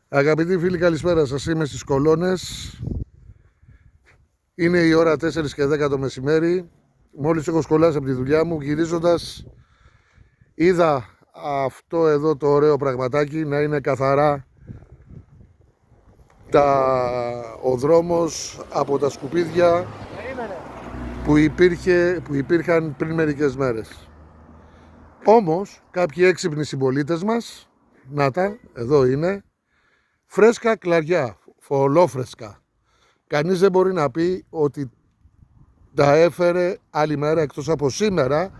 Αγαπητοί φίλοι, καλησπέρα σας. Είμαι στις Κολώνες. Είναι η ώρα 4 και 10 το μεσημέρι. Μόλις έχω σκολάσει από τη δουλειά μου, γυρίζοντας είδα αυτό εδώ το ωραίο πραγματάκι να είναι καθαρά ο δρόμος από τα σκουπίδια που υπήρχαν πριν μερικές μέρες. Όμως κάποιοι έξυπνοι συμπολίτες μας, να τα, εδώ είναι, φρέσκα κλαριά, φωλόφρεσκα. Κανείς δεν μπορεί να πει ότι τα έφερε άλλη μέρα εκτός από σήμερα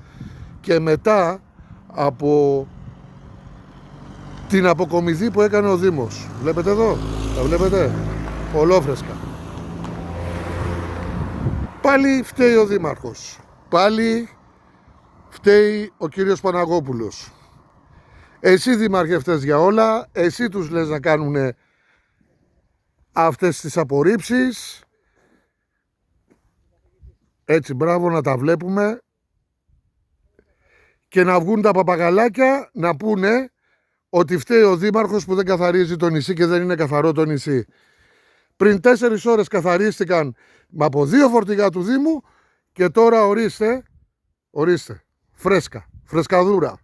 και μετά από την αποκομιδή που έκανε ο Δήμος. Βλέπετε εδώ, τα βλέπετε, ολόφρεσκα. Πάλι φταίει ο Δήμαρχος, πάλι φταίει ο κύριος Παναγόπουλος. Εσύ Δήμαρχε φταίς για όλα, εσύ τους λες να κάνουν αυτές τις απορρίψεις. Έτσι, μπράβο, να τα βλέπουμε και να βγουν τα παπαγαλάκια να πούνε ότι φταίει ο Δήμαρχος που δεν καθαρίζει το νησί και δεν είναι καθαρό το νησί. Πριν 4 ώρες καθαρίστηκαν από 2 φορτηγά του Δήμου και τώρα ορίστε, φρεσκαδούρα.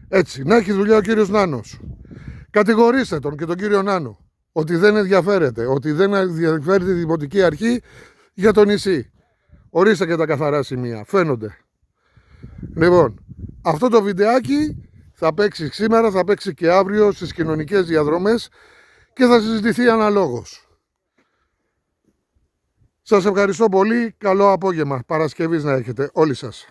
Έτσι, να έχει δουλειά ο κύριος Νάνος. Κατηγορήστε τον και τον κύριο Νάνο ότι δεν ενδιαφέρεται, ότι δεν ενδιαφέρει τη Δημοτική Αρχή για το νησί. Ορίστε και τα καθαρά σημεία, φαίνονται. Λοιπόν, αυτό το βιντεάκι θα παίξει σήμερα, θα παίξει και αύριο στις κοινωνικές διαδρομές και θα συζητηθεί αναλόγως. Σας ευχαριστώ πολύ, καλό απόγευμα, Παρασκευής να έχετε όλοι σας.